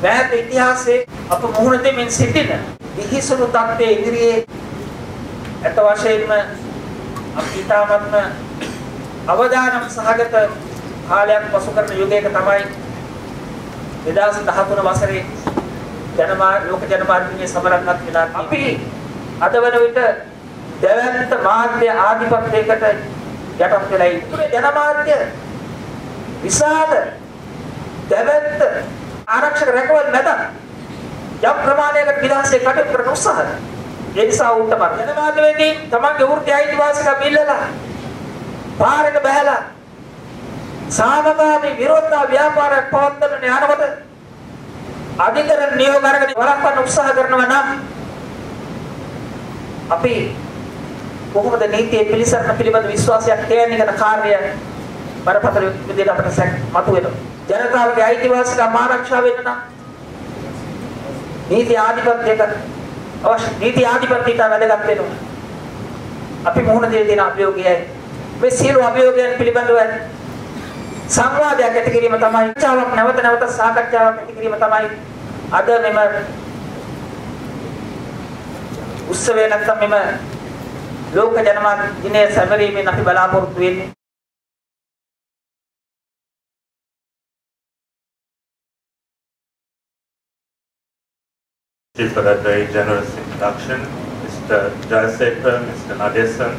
මෑත ඉතිහාසයේ අප මුහුණ දෙමින් සිටින විහිසුණු තත්ත්වයේ ඉදිරියේ ඇත්ත වශයෙන්ම අපි තාමත්ම අවදානම් සහගත කාලයක් පසු කරන යුගයක තමයි 2013 වසරේ ලෝක ජනමාධ්‍යයේ සමරන්නත් වෙලා අපි අද වන විට දැවැන්ත මාධ්‍ය ආධිපත්‍යයකට යටත් වෙලා ඉන්නේ. ජනමාධ්‍ය විශාල දැවැන්ත ආරක්ෂක රැකවල් මැද යම් ප්‍රමාණයකට විලාසයේ කටයුතු කරන උත්සාහය. ඒ නිසා උන්ට ජනමාධ්‍යවේදී තමන්ගේ වෘත්ති අයිතිවාසිකම් ඉල්ලලා පාරක බහැලා සාමගාමී විරෝධතා ව්‍යාපාරයක් පවත්වන යනකොට අධිකරණ නියෝග අරගෙන වළක්වන්න උත්සාහ කරනවා නම් අපි කොහොමද නීතියේ පිළිසරණ පිළිබඳ විශ්වාසයක් තියන්නේ කියන කාර්යය බරපතල විදිහට අපිට මතුවෙනවා. ජනතාවගේ අයිතිවාසිකම් ආරක්ෂා වෙන්න නම් නීති ආධිපත්‍යයක අවශ්‍ය නීති ආධිපත්‍යයට වැදගත් වෙනවා. අපි මුහුණ දෙන දින අභියෝගයයි මේ සියලු අභියෝගයන් පිළිබඳව සංවාදයක් ඇති කිරීම තමයි නැවත නැවත සාකච්ඡාවක් ඇති කිරීම තමයි අද මෙම උත්සවය නැත්නම් මෙම ලෝක ජනමාධ්‍ය දිනය සැමරීමෙන් අපි බලාපොරොත්තු වෙන්නේ. Thank you for that very generous introduction, Mr. Jayasekaran, Mr. Nadesan,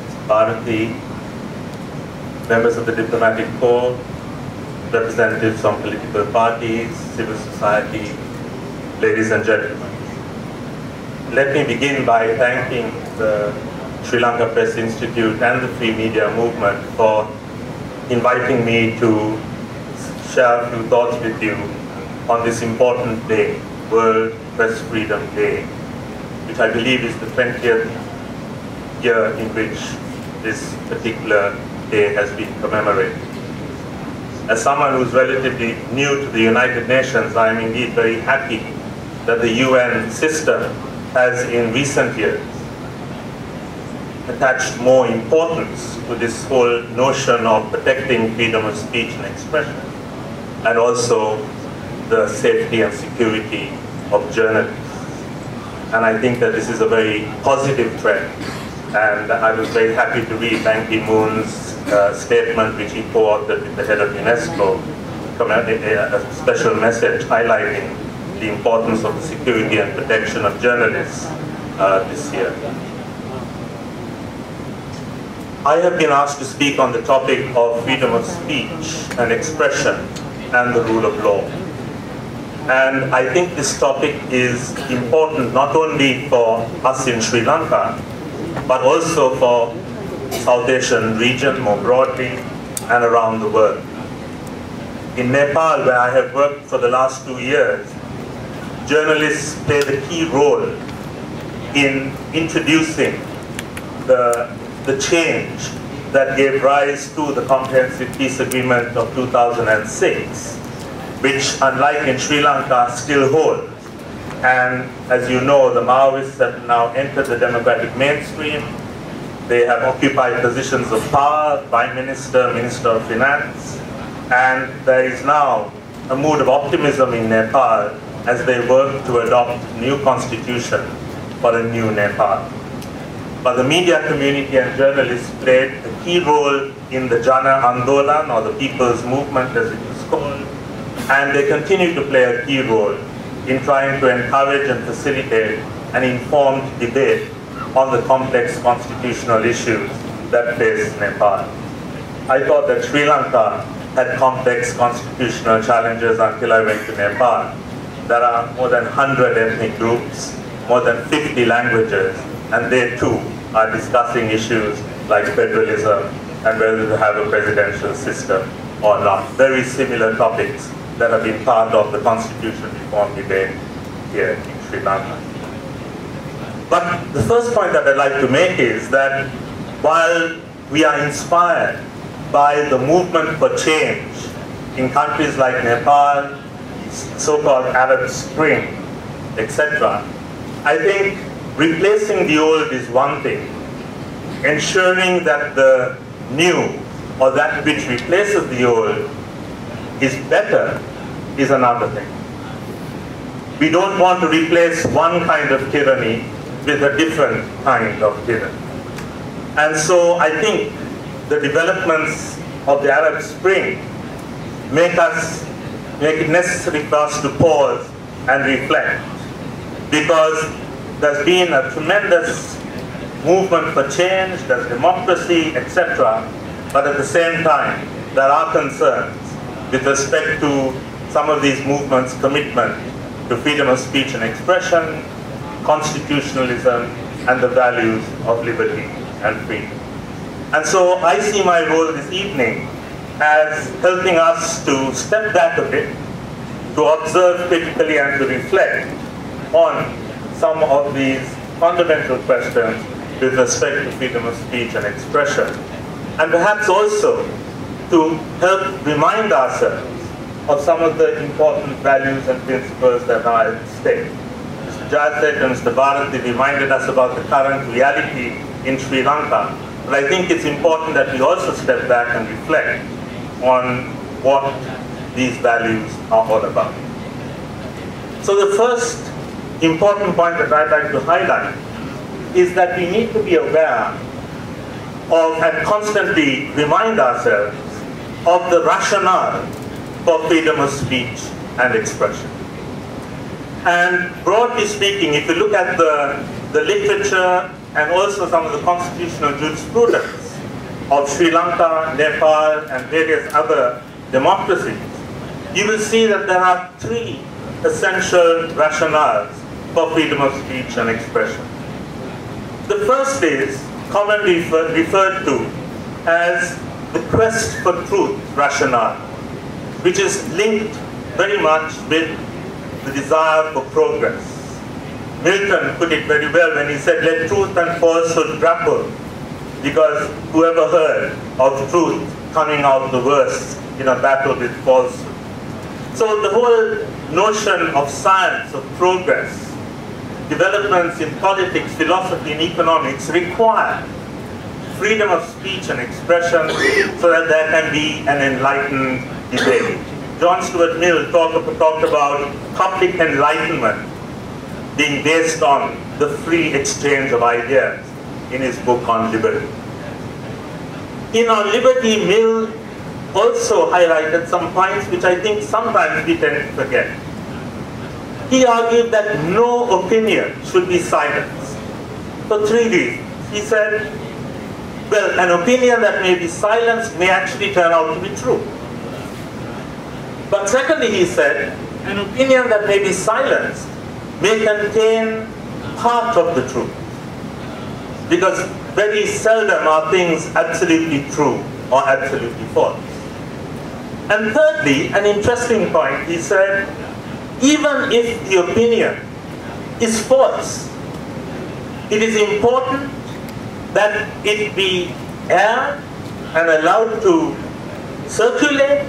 Mr. Bharati, members of the diplomatic corps, representatives from political parties, civil society, ladies and gentlemen. Let me begin by thanking the Sri Lanka Press Institute and the Free Media Movement for inviting me to share a few thoughts with you on this important day, World Press Freedom Day, which I believe is the 20th year in which this particular day has been commemorated. As someone who's relatively new to the United Nations, I am indeed very happy that the UN system has in recent years attached more importance to this whole notion of protecting freedom of speech and expression, and also the safety and security of journalists. And I think that this is a very positive trend. And I was very happy to read Ban Ki-moon's statement, which he co-authored with the head of UNESCO, a special message highlighting the importance of the security and protection of journalists this year. I have been asked to speak on the topic of freedom of speech and expression and the rule of law. And I think this topic is important not only for us in Sri Lanka, but also for South Asian region more broadly and around the world. In Nepal, where I have worked for the last 2 years, journalists played a key role in introducing the change that gave rise to the Comprehensive Peace Agreement of 2006, which, unlike in Sri Lanka, still holds. And as you know, the Maoists have now entered the democratic mainstream. They have occupied positions of power, Prime Minister, Minister of Finance, and there is now a mood of optimism in Nepal as they work to adopt a new constitution for a new Nepal. But the media community and journalists played a key role in the Jana Andolan, or the People's Movement as it was called, and they continue to play a key role in trying to encourage and facilitate an informed debate on the complex constitutional issues that face Nepal. I thought that Sri Lanka had complex constitutional challenges until I went to Nepal. There are more than 100 ethnic groups, more than 50 languages, and they too are discussing issues like federalism and whether to have a presidential system or not. Very similar topics that have been part of the constitution reform debate here in Sri Lanka. But the first point that I'd like to make is that while we are inspired by the movement for change in countries like Nepal, so-called Arab Spring, etc., I think replacing the old is one thing. Ensuring that the new, or that which replaces the old, is better is another thing. We don't want to replace one kind of tyranny with a different kind of tyranny. And so I think the developments of the Arab Spring make it necessary for us to pause and reflect, because there's been a tremendous movement for change, there's democracy, etc. But at the same time, there are concerns with respect to some of these movements' commitment to freedom of speech and expression, constitutionalism, and the values of liberty and freedom. And so I see my role this evening as helping us to step back a bit, to observe critically and to reflect on some of these fundamental questions with respect to freedom of speech and expression. And perhaps also to help remind ourselves of some of the important values and principles that are at stake. Mr. Jayasek and Mr. Bharati reminded us about the current reality in Sri Lanka. But I think it's important that we also step back and reflect on what these values are all about. So the first important point that I'd like to highlight is that we need to be aware of and constantly remind ourselves of the rationale for freedom of speech and expression. And broadly speaking, if you look at the literature and also some of the constitutional jurisprudence of Sri Lanka, Nepal, and various other democracies, you will see that there are three essential rationales for freedom of speech and expression. The first is commonly referred to as the quest for truth rationale, which is linked very much with the desire for progress. Milton put it very well when he said, "Let truth and falsehood grapple, because whoever heard of truth coming out the worst in a battle with falsehood." So the whole notion of science, of progress, developments in politics, philosophy, and economics require freedom of speech and expression so that there can be an enlightened debate. John Stuart Mill talked about public enlightenment being based on the free exchange of ideas in his book on liberty. In On Liberty, Mill also highlighted some points which I think sometimes we tend to forget. He argued that no opinion should be silenced for three reasons. He said, well, an opinion that may be silenced may actually turn out to be true. But secondly, he said, an opinion that may be silenced may contain part of the truth, because very seldom are things absolutely true or absolutely false. And thirdly, an interesting point, he said, even if the opinion is false, it is important that it be aired and allowed to circulate,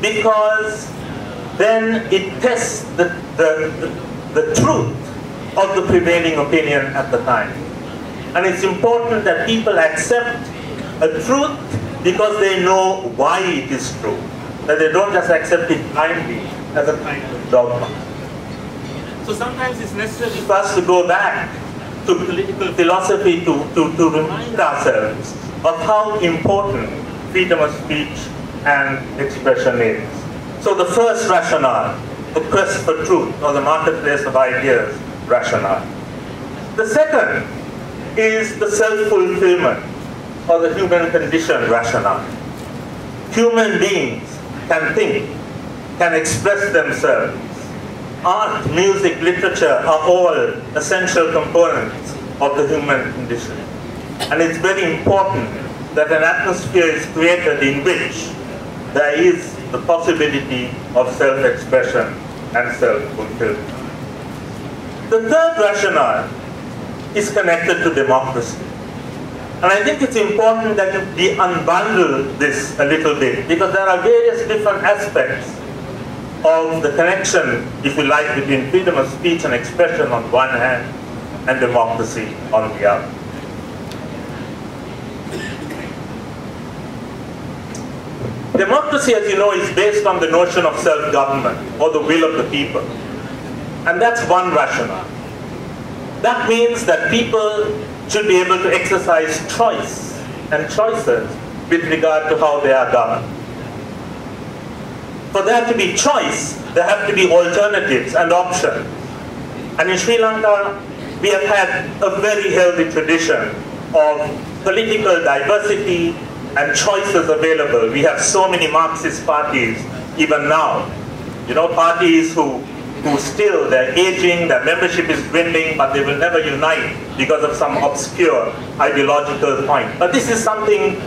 because then it tests the truth of the prevailing opinion at the time. And it's important that people accept a truth because they know why it is true, that they don't just accept it blindly as a kind of dogma. So sometimes it's necessary for us to go back to political philosophy to remind ourselves of how important freedom of speech and expression is. So the first rationale, the quest for truth, or the marketplace of ideas rationale. The second is the self-fulfillment, or the human condition rationale. Human beings can think, can express themselves. Art, music, literature are all essential components of the human condition. And it's very important that an atmosphere is created in which there is the possibility of self-expression and self-fulfillment. The third rationale is connected to democracy. And I think it's important that we unbundle this a little bit, because there are various different aspects of the connection, if you like, between freedom of speech and expression on one hand and democracy on the other. Democracy, as you know, is based on the notion of self-government, or the will of the people. And that's one rationale. That means that people should be able to exercise choice and choices with regard to how they are governed. For there to be choice, there have to be alternatives and options. And in Sri Lanka, we have had a very healthy tradition of political diversity and choices available. We have so many Marxist parties even now. You know, parties who still, they're aging, their membership is dwindling, but they will never unite because of some obscure ideological point. But this is something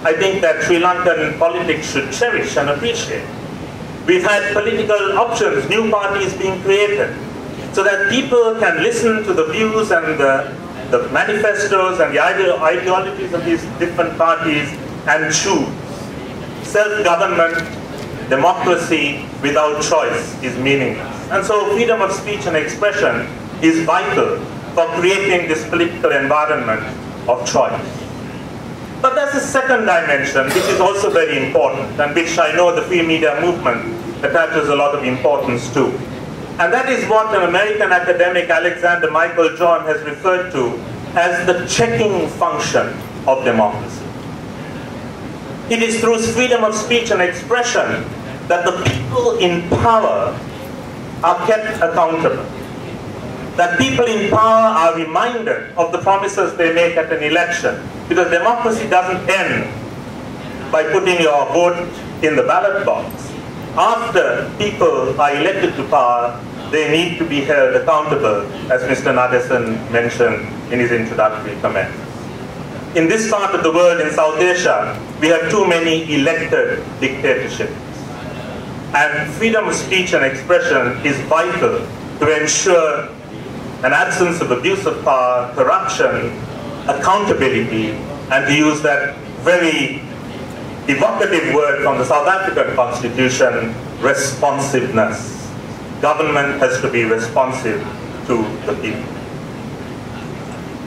I think that Sri Lankan politics should cherish and appreciate. We've had political options, new parties being created, so that people can listen to the views and the manifestos and the ideologies of these different parties and choose. Self-government, democracy without choice is meaningless. And so freedom of speech and expression is vital for creating this political environment of choice. But there's a second dimension which is also very important and which I know the free media movement attaches a lot of importance to. And that is what an American academic, Alexander Michael John, has referred to as the checking function of democracy. It is through freedom of speech and expression that the people in power are kept accountable. That people in power are reminded of the promises they make at an election. Because democracy doesn't end by putting your vote in the ballot box. After people are elected to power, they need to be held accountable, as Mr. Nadesan mentioned in his introductory comments. In this part of the world, in South Asia, we have too many elected dictatorships. And freedom of speech and expression is vital to ensure an absence of abuse of power, corruption, accountability, and to use that very evocative word from the South African Constitution, responsiveness. Government has to be responsive to the people.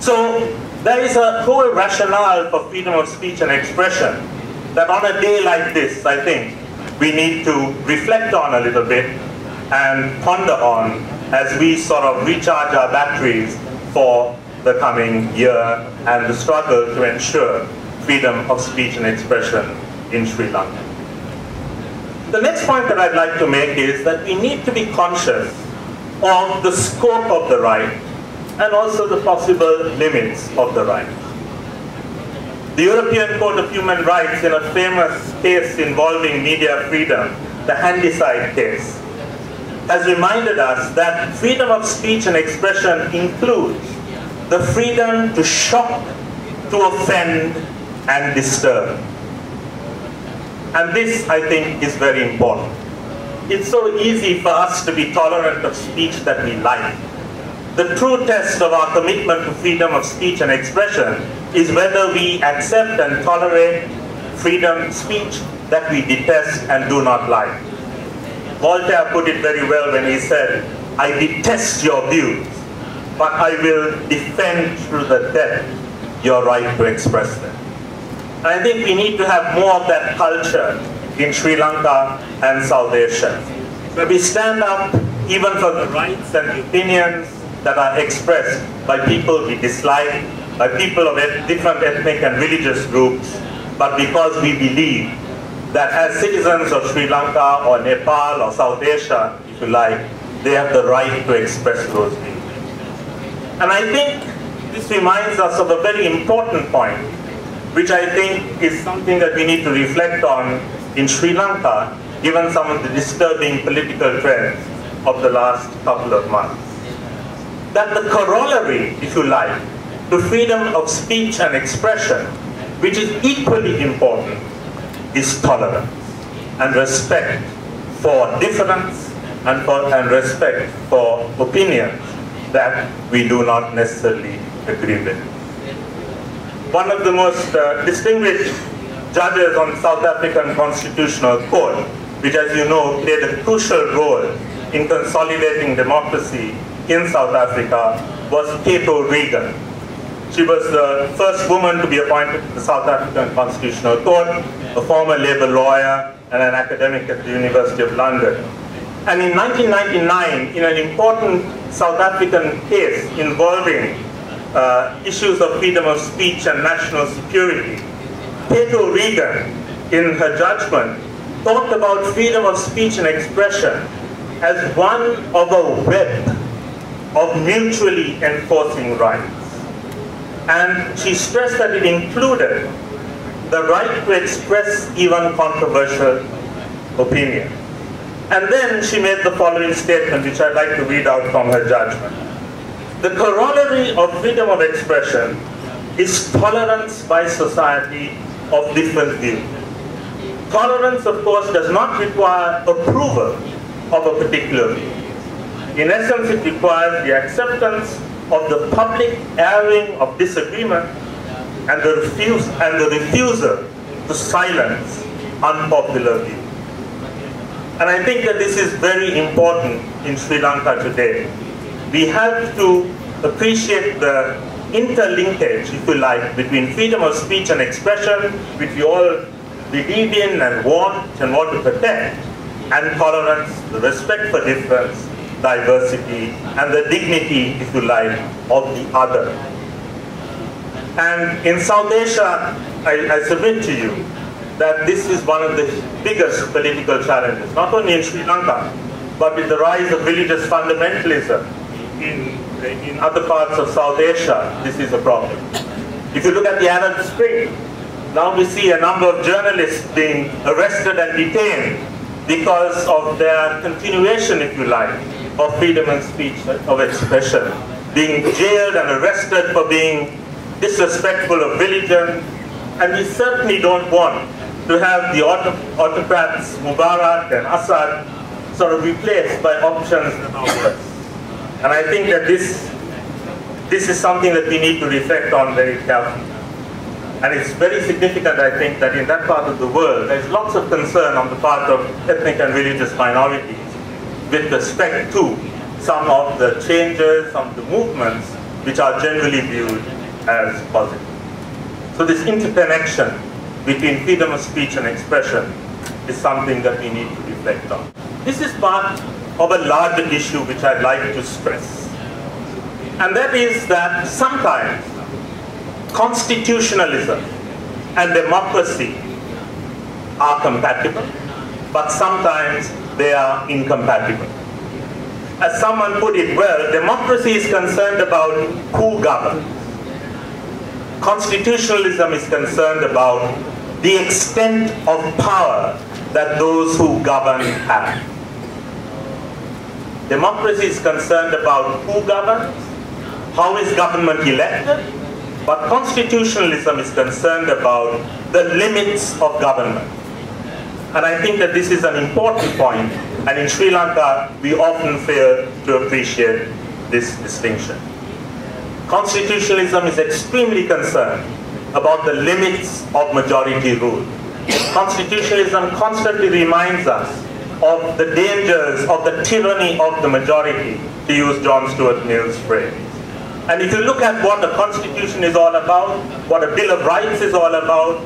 So there is a whole rationale for freedom of speech and expression that on a day like this, I think, we need to reflect on a little bit and ponder on as we sort of recharge our batteries for the coming year and the struggle to ensure freedom of speech and expression in Sri Lanka. The next point that I'd like to make is that we need to be conscious of the scope of the right and also the possible limits of the right. The European Court of Human Rights, in a famous case involving media freedom, the Handyside case, has reminded us that freedom of speech and expression includes the freedom to shock, to offend, and disturb. And this, I think, is very important. It's so easy for us to be tolerant of speech that we like. The true test of our commitment to freedom of speech and expression is whether we accept and tolerate freedom speech that we detest and do not like. Voltaire put it very well when he said, "I detest your views, but I will defend through the death your right to express them." And I think we need to have more of that culture in Sri Lanka and South Asia, where we stand up even for the rights and opinions that are expressed by people we dislike, by people of different ethnic and religious groups, but because we believe that as citizens of Sri Lanka or Nepal or South Asia, if you like, they have the right to express those views. And I think this reminds us of a very important point, which I think is something that we need to reflect on in Sri Lanka, given some of the disturbing political trends of the last couple of months. That the corollary, if you like, to freedom of speech and expression, which is equally important, is tolerance and respect for difference and respect for opinions that we do not necessarily agree with. One of the most distinguished judges on South African Constitutional Court, which, as you know, played a crucial role in consolidating democracy in South Africa, was Cato Regan. She was the first woman to be appointed to the South African Constitutional Court, a former Labour lawyer and an academic at the University of London. And in 1999, in an important South African case involving issues of freedom of speech and national security, Pedro Regan, in her judgment, talked about freedom of speech and expression as one of a web of mutually enforcing rights. And she stressed that it included the right to express even controversial opinion. And then she made the following statement, which I'd like to read out from her judgment. The corollary of freedom of expression is tolerance by society of different views. Tolerance, of course, does not require approval of a particular view. In essence, it requires the acceptance of the public airing of disagreement and the refusal to silence unpopular views. And I think that this is very important in Sri Lanka today. We have to appreciate the interlinkage, if you like, between freedom of speech and expression, which we all believe in and want to protect, and tolerance, the respect for difference, diversity, and the dignity, if you like, of the other. And in South Asia, I submit to you that this is one of the biggest political challenges, not only in Sri Lanka, but with the rise of religious fundamentalism in other parts of South Asia. This is a problem. If you look at the Arab Spring, now we see a number of journalists being arrested and detained because of their continuation, if you like, of freedom of speech, of expression, being jailed and arrested for being disrespectful of religion. And we certainly don't want to have the autocrats Mubarak and Assad sort of replaced by options that are worse. And I think that this is something that we need to reflect on very carefully. And it's very significant, I think, that in that part of the world, there's lots of concern on the part of ethnic and religious minorities with respect to some of the changes, some of the movements, which are generally viewed as positive. So this interconnection between freedom of speech and expression is something that we need to reflect on. This is part of a larger issue which I'd like to stress. And that is that sometimes constitutionalism and democracy are compatible, but sometimes they are incompatible. As someone put it well, democracy is concerned about who governs. Constitutionalism is concerned about the extent of power that those who govern have. Democracy is concerned about who governs, how is government elected, but constitutionalism is concerned about the limits of government. And I think that this is an important point, and in Sri Lanka, we often fail to appreciate this distinction. Constitutionalism is extremely concerned about the limits of majority rule. Constitutionalism constantly reminds us of the dangers of the tyranny of the majority, to use John Stuart Mill's phrase. And if you look at what the Constitution is all about, what a Bill of Rights is all about,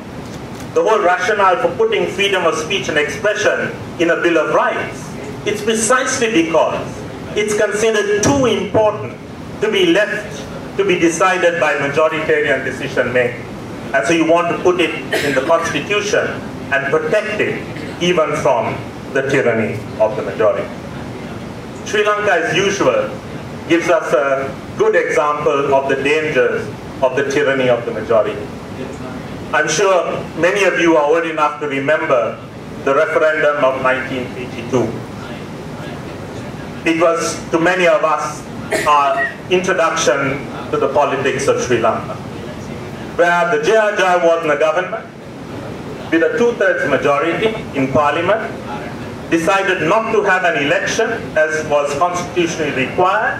the whole rationale for putting freedom of speech and expression in a Bill of Rights, it's precisely because it's considered too important to be left to be decided by majoritarian decision making. And so you want to put it in the Constitution and protect it even from the tyranny of the majority. Sri Lanka, as usual, gives us a good example of the dangers of the tyranny of the majority. I'm sure many of you are old enough to remember the referendum of 1982. It was, to many of us, our introduction to the politics of Sri Lanka, where the Jaya was in the government, with a 2/3 majority in parliament, decided not to have an election as was constitutionally required,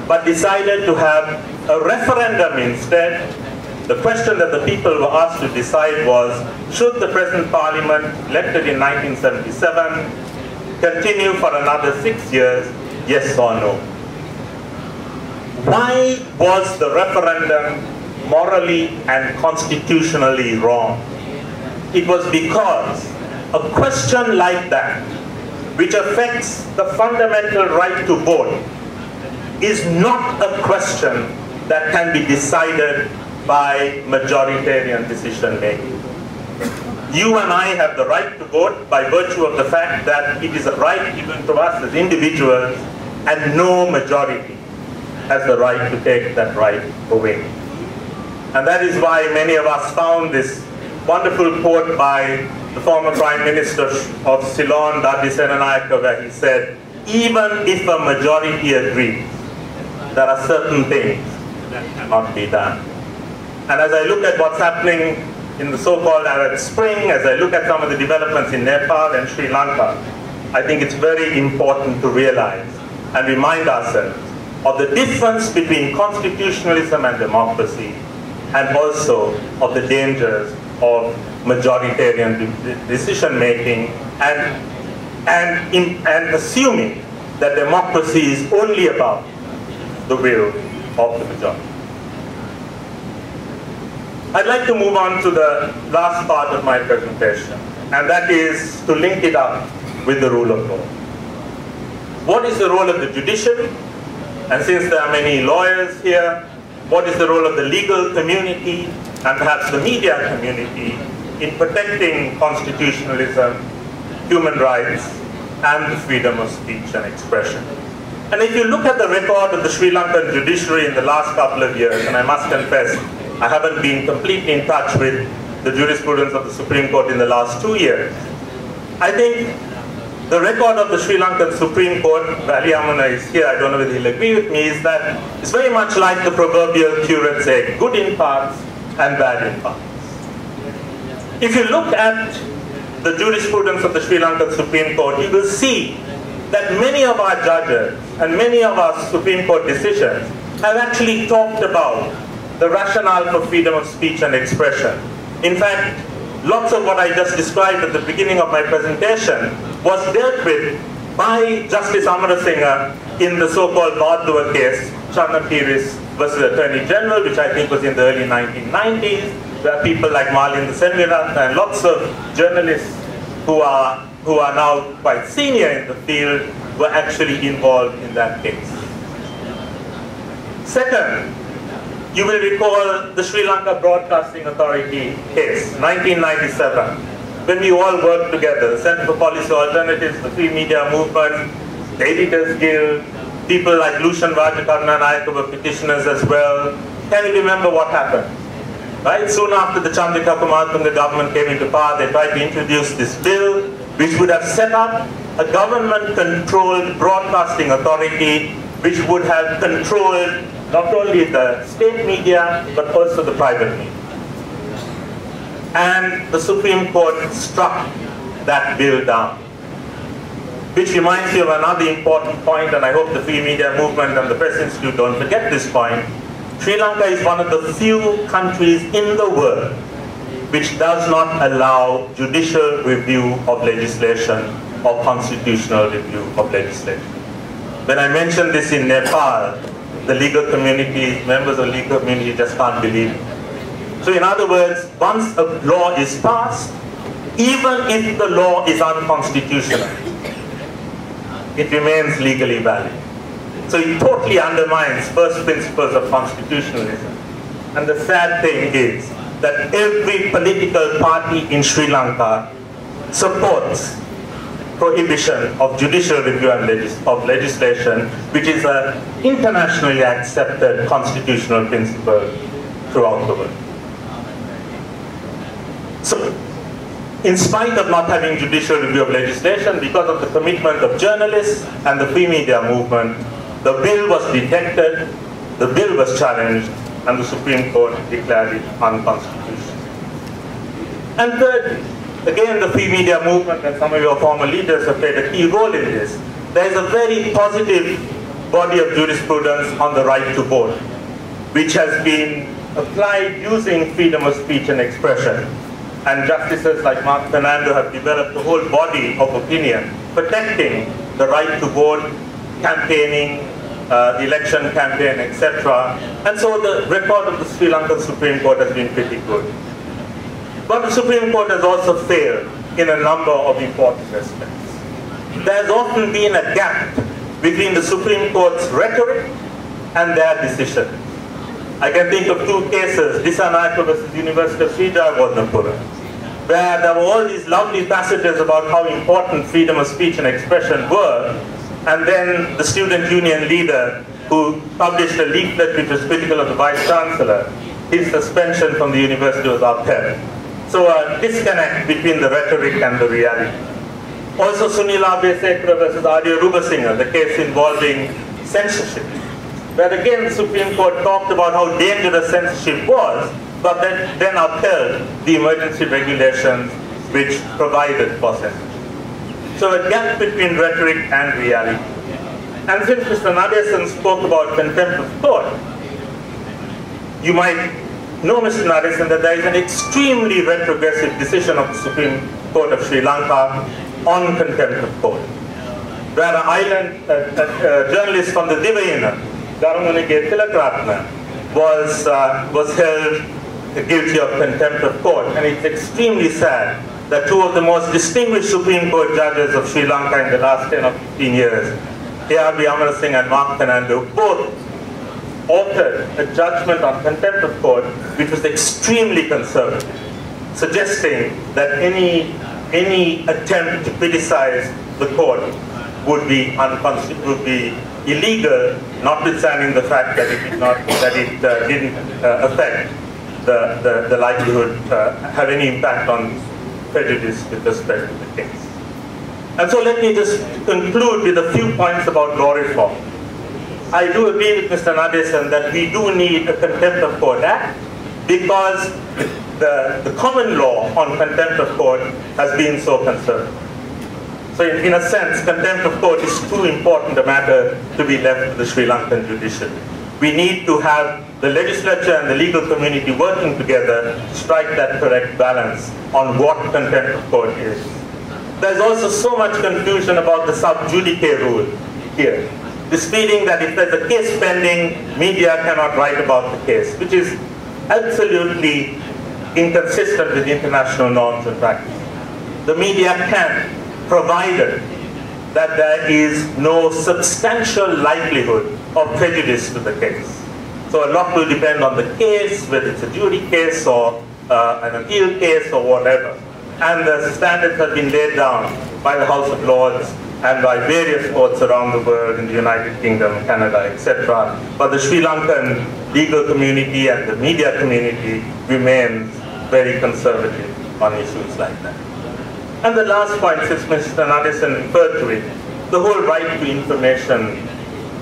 but decided to have a referendum instead. The question that the people were asked to decide was, should the present parliament, elected in 1977, continue for another 6 years, yes or no? Why was the referendum morally and constitutionally wrong? It was because a question like that which affects the fundamental right to vote, is not a question that can be decided by majoritarian decision making. You and I have the right to vote by virtue of the fact that it is a right given to us as individuals, and no majority has the right to take that right away. And that is why many of us found this wonderful quote by the former Prime Minister of Ceylon, Dadi Senanayake, where he said, even if a majority agrees, there are certain things that cannot be done. And as I look at what's happening in the so-called Arab Spring, as I look at some of the developments in Nepal and Sri Lanka, I think it's very important to realize and remind ourselves of the difference between constitutionalism and democracy, and also of the dangers of majoritarian decision-making and assuming that democracy is only about the will of the majority. I'd like to move on to the last part of my presentation, and that is to link it up with the rule of law. What is the role of the judiciary? And since there are many lawyers here, what is the role of the legal community and perhaps the media community in protecting constitutionalism, human rights, and the freedom of speech and expression? And if you look at the record of the Sri Lankan judiciary in the last couple of years, and I must confess, I haven't been completely in touch with the jurisprudence of the Supreme Court in the last 2 years, I think the record of the Sri Lankan Supreme Court, Vali Amana is here, I don't know whether he'll agree with me, is that it's very much like the proverbial curate's egg, good in parts and bad in parts. If you look at the jurisprudence of the Sri Lankan Supreme Court, you will see that many of our judges and many of our Supreme Court decisions have actually talked about the rationale for freedom of speech and expression. In fact, lots of what I just described at the beginning of my presentation was dealt with by Justice Amarasinghe in the so-called Bardua case, Channakiris versus Attorney General, which I think was in the early 1990s, where people like Malinda Senviratne and lots of journalists who are now quite senior in the field were actually involved in that case. Second, you will recall the Sri Lanka Broadcasting Authority case, 1997, when we all worked together, the Centre for Policy Alternatives, the Free Media Movement, the Editors Guild, people like Lushan Rajakarnanayake were petitioners as well. Can you remember what happened? Right? Soon after the Chandrika Kumartunga government came into power, they tried to introduce this bill which would have set up a government-controlled broadcasting authority which would have controlled not only the state media, but also the private media. And the Supreme Court struck that bill down. Which reminds me of another important point, and I hope the Free Media Movement and the Press Institute don't forget this point. Sri Lanka is one of the few countries in the world which does not allow judicial review of legislation or constitutional review of legislation. When I mentioned this in Nepal, the legal community, members of the legal community just can't believe it. So in other words, once a law is passed, even if the law is unconstitutional, it remains legally valid. So it totally undermines first principles of constitutionalism. And the sad thing is that every political party in Sri Lanka supports prohibition of judicial review of legislation, which is an internationally accepted constitutional principle throughout the world. So, in spite of not having judicial review of legislation, because of the commitment of journalists and the free media movement, the bill was detected, the bill was challenged, and the Supreme Court declared it unconstitutional. And third, again, the free media movement and some of your former leaders have played a key role in this. There is a very positive body of jurisprudence on the right to vote, which has been applied using freedom of speech and expression. And justices like Mark Fernando have developed a whole body of opinion protecting the right to vote, campaigning, the election campaign, etc. And so the record of the Sri Lankan Supreme Court has been pretty good. But the Supreme Court has also failed in a number of important aspects. there's often been a gap between the Supreme Court's rhetoric and their decision. I can think of two cases, Dissanayake versus University of Sri Lanka, where there were all these lovely passages about how important freedom of speech and expression were, and then the student union leader who published a leaflet which was critical of the Vice-Chancellor, his suspension from the university was upheld. So a disconnect between the rhetoric and the reality. Also Sunil Abhesekara versus Arya Rubasinghe, the case involving censorship, where again the Supreme Court talked about how dangerous censorship was, but then upheld the emergency regulations which provided for censorship. So a gap between rhetoric and reality. And since Mr. Nadesan spoke about contempt of court, you might know, Mr. Nadesan, that there is an extremely retrogressive decision of the Supreme Court of Sri Lanka on contempt of court, where a journalist from the Divayana, Garumunige Tilakratna, was held guilty of contempt of court. And it's extremely sad that two of the most distinguished Supreme Court judges of Sri Lanka in the last 10 or 15 years, A.R.B. Amarasinghe and Mark Fernando, both authored a judgment on contempt of court which was extremely conservative, suggesting that any attempt to criticize the court would be illegal, notwithstanding the fact that it didn't affect the likelihood, have any impact on prejudice with respect to the case. And so let me just conclude with a few points about law reform. I do agree with Mr. Nadesan that we do need a Contempt of Court Act because the common law on contempt of court has been so conservative. So in a sense, contempt of court is too important a matter to be left to the Sri Lankan judiciary. We need to have the legislature and the legal community working together to strike that correct balance on what contempt of court is. There's also so much confusion about the sub judice rule here. This feeling that if there's a case pending, media cannot write about the case, which is absolutely inconsistent with international norms and practice. The media can, provided that there is no substantial likelihood of prejudice to the case. So a lot will depend on the case, whether it's a jury case or an appeal case or whatever. And the standards have been laid down by the House of Lords and by various courts around the world, in the United Kingdom, Canada, etc. But the Sri Lankan legal community and the media community remains very conservative on issues like that. And the last point, since Mr. Nadesan referred to it, the whole right to information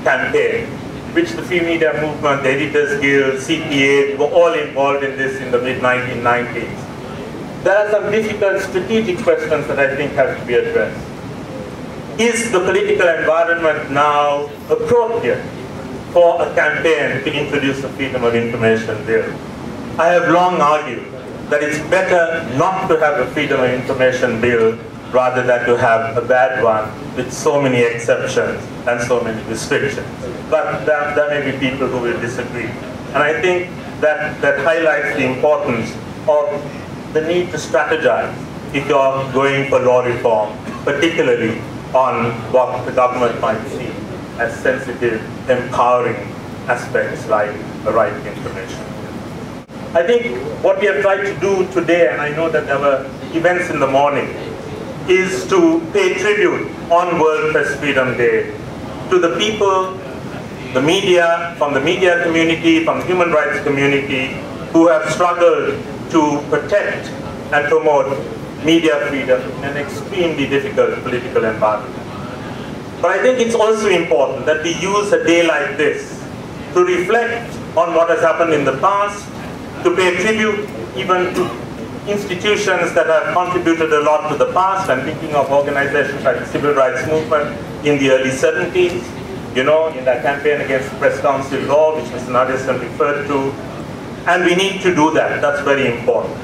campaign, which the Free Media Movement, the Editors Guild, CPA, were all involved in this in the mid-1990s. There are some difficult strategic questions that I think have to be addressed. Is the political environment now appropriate for a campaign to introduce a Freedom of Information Bill? I have long argued that it's better not to have a Freedom of Information Bill rather than to have a bad one with so many exceptions and so many restrictions. But there may be people who will disagree. And I think that highlights the importance of the need to strategize if you're going for law reform, particularly on what the government might see as sensitive, empowering aspects like the right to information. I think what we have tried to do today, and I know that there were events in the morning, is to pay tribute on World Press Freedom Day to the people, the media, from the media community, from the human rights community, who have struggled to protect and promote media freedom in an extremely difficult political environment. But I think it's also important that we use a day like this to reflect on what has happened in the past, to pay tribute even to institutions that have contributed a lot to the past. I'm thinking of organizations like the Civil Rights Movement in the early 70s, you know, in that campaign against the Press Council law, which Mr. Nadesan referred to. And we need to do that. That's very important.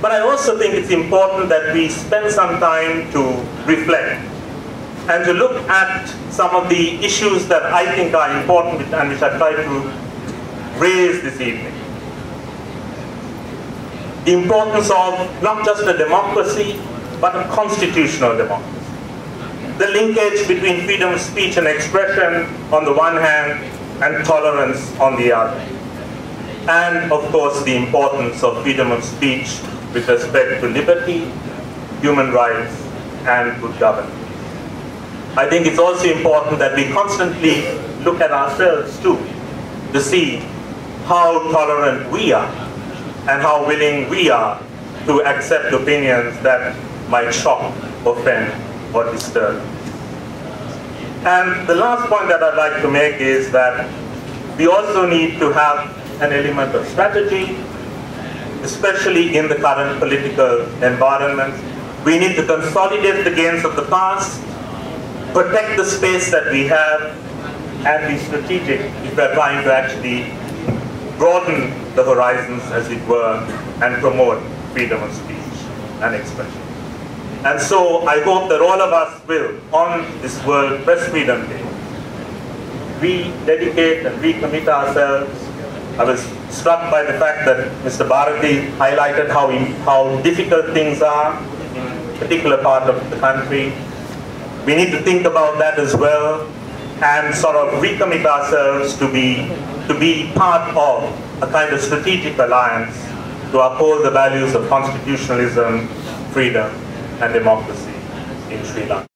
But I also think it's important that we spend some time to reflect and to look at some of the issues that I think are important and which I try to raise this evening. The importance of not just a democracy, but a constitutional democracy. the linkage between freedom of speech and expression on the one hand and tolerance on the other. And of course the importance of freedom of speech with respect to liberty, human rights and good governance. I think it's also important that we constantly look at ourselves too to see how tolerant we are and how willing we are to accept opinions that might shock, offend or disturb. And the last point that I'd like to make is that we also need to have an element of strategy, especially in the current political environment. We need to consolidate the gains of the past, protect the space that we have, and be strategic if we're trying to actually broaden the horizons, as it were, and promote freedom of speech and expression. And so I hope that all of us will, on this World Press Freedom Day, rededicate and recommit ourselves. I was struck by the fact that Mr. Bharati highlighted how difficult things are in a particular part of the country. We need to think about that as well and sort of recommit ourselves to be part of a kind of strategic alliance to uphold the values of constitutionalism, freedom and democracy in Sri Lanka.